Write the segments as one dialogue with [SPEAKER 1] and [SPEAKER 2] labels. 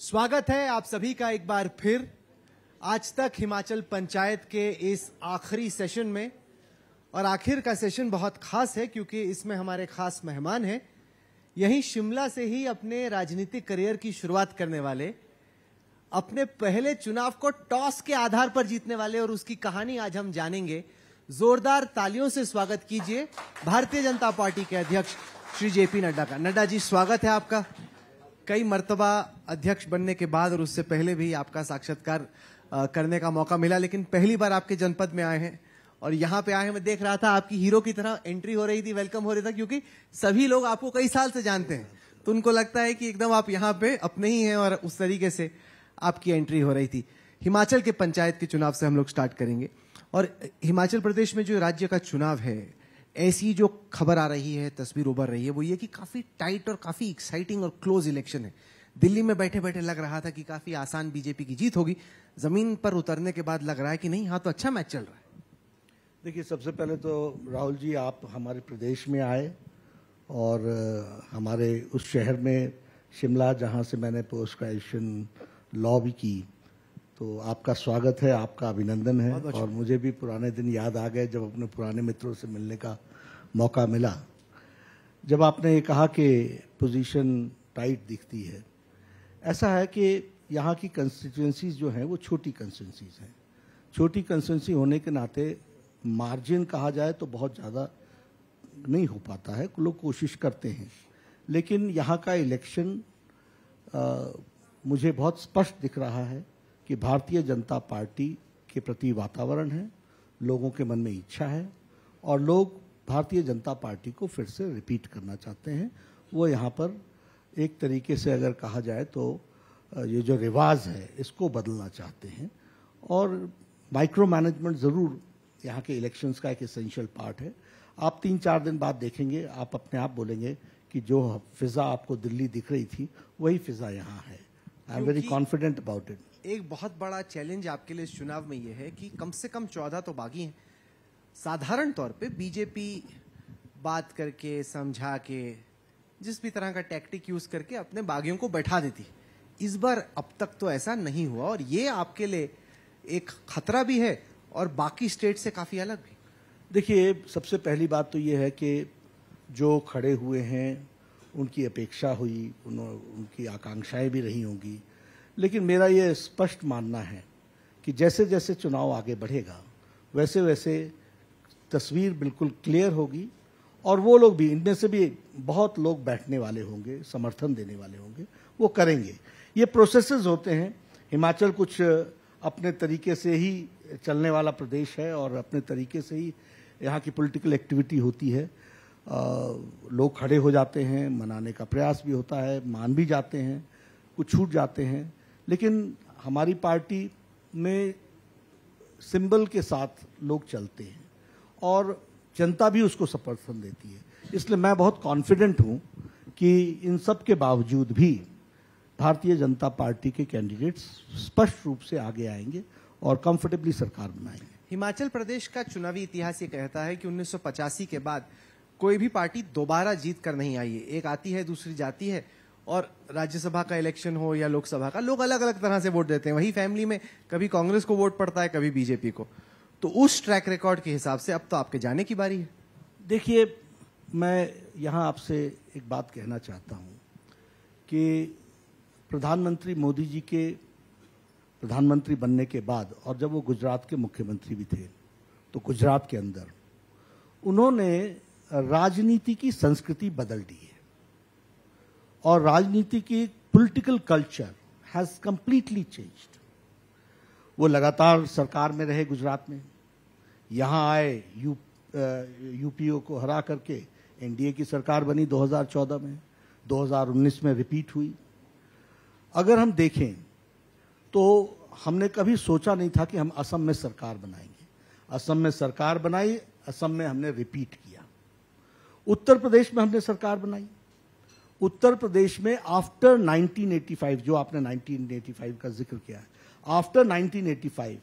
[SPEAKER 1] स्वागत है आप सभी का एक बार फिर आज तक हिमाचल पंचायत के इस आखिरी सेशन में। और आखिर का सेशन बहुत खास है क्योंकि इसमें हमारे खास मेहमान हैं। यहीं शिमला से ही अपने राजनीतिक करियर की शुरुआत करने वाले, अपने पहले चुनाव को टॉस के आधार पर जीतने वाले, और उसकी कहानी आज हम जानेंगे। जोरदार तालियों से स्वागत कीजिए भारतीय जनता पार्टी के अध्यक्ष श्री जेपी नड्डा का। नड्डा जी, स्वागत है आपका। कई मर्तबा अध्यक्ष बनने के बाद और उससे पहले भी आपका साक्षात्कार करने का मौका मिला, लेकिन पहली बार आपके जनपद में आए हैं और यहाँ पे आए हैं। मैं देख रहा था आपकी हीरो की तरह एंट्री हो रही थी, वेलकम हो रहा था, क्योंकि सभी लोग आपको कई साल से जानते हैं, तो उनको लगता है कि एकदम आप यहाँ पे अपने ही हैं, और उस तरीके से आपकी एंट्री हो रही थी। हिमाचल के पंचायत के चुनाव से हम लोग स्टार्ट करेंगे। और हिमाचल प्रदेश में जो राज्य का चुनाव है, ऐसी जो खबर आ रही है, तस्वीर उभर रही है, वो ये कि काफी टाइट और काफी एक्साइटिंग और क्लोज इलेक्शन है। दिल्ली में बैठे बैठे लग रहा था कि काफी आसान बीजेपी की जीत होगी, जमीन पर उतरने के बाद लग रहा है कि नहीं, हाँ तो अच्छा मैच चल रहा है।
[SPEAKER 2] देखिए, सबसे पहले तो राहुल जी, आप हमारे प्रदेश में आए और हमारे उस शहर में शिमला, जहाँ से मैंने पोस्ट ग्रेजुएशन लॉ भी की, तो आपका स्वागत है, आपका अभिनंदन है। और मुझे भी पुराने दिन याद आ गए जब अपने पुराने मित्रों से मिलने का मौका मिला। जब आपने ये कहा कि पोजीशन टाइट दिखती है, ऐसा है कि यहाँ की कंस्टिट्यूएंसीज जो हैं वो छोटी कंस्टिट्यूएंसीज हैं। छोटी कंस्टिट्यूएंसी होने के नाते मार्जिन कहा जाए तो बहुत ज़्यादा नहीं हो पाता है, लोग कोशिश करते हैं। लेकिन यहाँ का इलेक्शन मुझे बहुत स्पष्ट दिख रहा है कि भारतीय जनता पार्टी के प्रति वातावरण है, लोगों के मन में इच्छा है और लोग भारतीय जनता पार्टी को फिर से रिपीट करना चाहते हैं। वो यहाँ पर एक तरीके से अगर कहा जाए तो ये जो रिवाज है इसको बदलना चाहते हैं। और माइक्रो मैनेजमेंट ज़रूर यहाँ के इलेक्शंस का एक एसेंशियल पार्ट है। आप 3-4 दिन बाद देखेंगे, आप अपने आप बोलेंगे कि जो फिज़ा आपको दिल्ली दिख रही थी वही फिज़ा यहाँ है। I am very confident about it.
[SPEAKER 1] एक बहुत बड़ा चैलेंज आपके लिए इस चुनाव में यह है कि कम से कम 14 तो बागी हैं। साधारण तौर पे बीजेपी बात करके, समझा के, जिस भी तरह का टैक्टिक यूज करके अपने बागियों को बैठा देती। इस बार अब तक तो ऐसा नहीं हुआ, और ये आपके लिए एक खतरा भी है और बाकी स्टेट से काफी अलग भी।
[SPEAKER 2] देखिए, सबसे पहली बात तो ये है कि जो खड़े हुए हैं उनकी अपेक्षा हुई, उनकी आकांक्षाएं भी रही होंगी, लेकिन मेरा ये स्पष्ट मानना है कि जैसे जैसे चुनाव आगे बढ़ेगा वैसे वैसे तस्वीर बिल्कुल क्लियर होगी। और वो लोग भी, इनमें से भी बहुत लोग बैठने वाले होंगे, समर्थन देने वाले होंगे, वो करेंगे। ये प्रोसेसेस होते हैं। हिमाचल कुछ अपने तरीके से ही चलने वाला प्रदेश है और अपने तरीके से ही यहाँ की पॉलिटिकल एक्टिविटी होती है। लोग खड़े हो जाते हैं, मनाने का प्रयास भी होता है, मान भी जाते हैं, कुछ छूट जाते हैं। लेकिन हमारी पार्टी में सिंबल के साथ लोग चलते हैं और जनता भी उसको समर्थन देती है। इसलिए मैं बहुत कॉन्फिडेंट हूं कि इन सब के बावजूद भी भारतीय जनता पार्टी के कैंडिडेट्स स्पष्ट रूप से आगे आएंगे और कंफर्टेबली सरकार बनाएंगे।
[SPEAKER 1] हिमाचल प्रदेश का चुनावी इतिहास ये कहता है कि 1985 के बाद कोई भी पार्टी दोबारा जीत कर नहीं आई है। एक आती है, दूसरी जाती है, और राज्यसभा का इलेक्शन हो या लोकसभा का, लोग अलग अलग तरह से वोट देते हैं। वही फैमिली में कभी कांग्रेस को वोट पड़ता है, कभी बीजेपी को। तो उस ट्रैक रिकॉर्ड के हिसाब से अब तो आपके जाने की बारी है।
[SPEAKER 2] देखिए, मैं यहाँ आपसे एक बात कहना चाहता हूँ कि प्रधानमंत्री मोदी जी के प्रधानमंत्री बनने के बाद, और जब वो गुजरात के मुख्यमंत्री भी थे, तो गुजरात के अंदर उन्होंने राजनीति की संस्कृति बदल दी है और राजनीति की political culture has completely changed. वो लगातार सरकार में रहे गुजरात में, यहाँ आए, यूपीओ को हरा करके एनडीए की सरकार बनी 2014 में, 2019 में रिपीट हुई। अगर हम देखें तो हमने कभी सोचा नहीं था कि हम असम में सरकार बनाएंगे। असम में सरकार बनाई, असम में हमने रिपीट किया। उत्तर प्रदेश में हमने सरकार बनाई। उत्तर प्रदेश में आफ्टर 1985, जो आपने 1985 का जिक्र किया है, आफ्टर 1985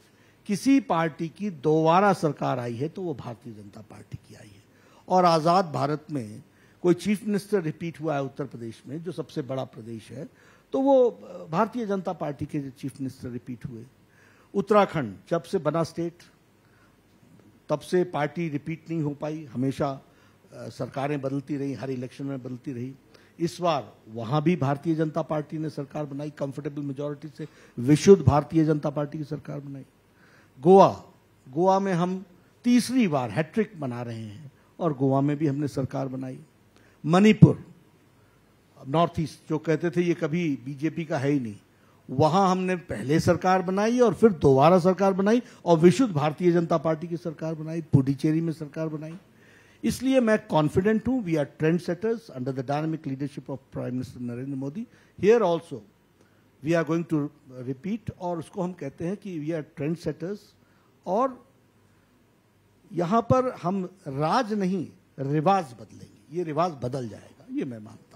[SPEAKER 2] किसी पार्टी की दोबारा सरकार आई है तो वो भारतीय जनता पार्टी की आई है। और आजाद भारत में कोई चीफ मिनिस्टर रिपीट हुआ है उत्तर प्रदेश में, जो सबसे बड़ा प्रदेश है, तो वो भारतीय जनता पार्टी के चीफ मिनिस्टर रिपीट हुए। उत्तराखंड जब से बना स्टेट तब से पार्टी रिपीट नहीं हो पाई, हमेशा सरकारें बदलती रही, हर इलेक्शन में बदलती रही। इस बार वहां भी भारतीय जनता पार्टी ने सरकार बनाई, कंफर्टेबल मेजॉरिटी से विशुद्ध भारतीय जनता पार्टी की सरकार बनाई। गोवा में हम तीसरी बार हैट्रिक बना रहे हैं और गोवा में भी हमने सरकार बनाई। मणिपुर, नॉर्थ ईस्ट जो कहते थे ये कभी बीजेपी का है ही नहीं, वहां हमने पहले सरकार बनाई और फिर दोबारा सरकार बनाई और विशुद्ध भारतीय जनता पार्टी की सरकार बनाई। पुडुचेरी में सरकार बनाई। इसलिए मैं कॉन्फिडेंट हूं, we are trend setters under the dynamic leadership of prime minister Narendra Modi. Here also we are going to repeat, और उसको हम कहते हैं कि वी आर ट्रेंड सेटर्स। और यहां पर हम राज नहीं रिवाज बदलेंगे, ये रिवाज बदल जाएगा, ये मैं मानता हूं।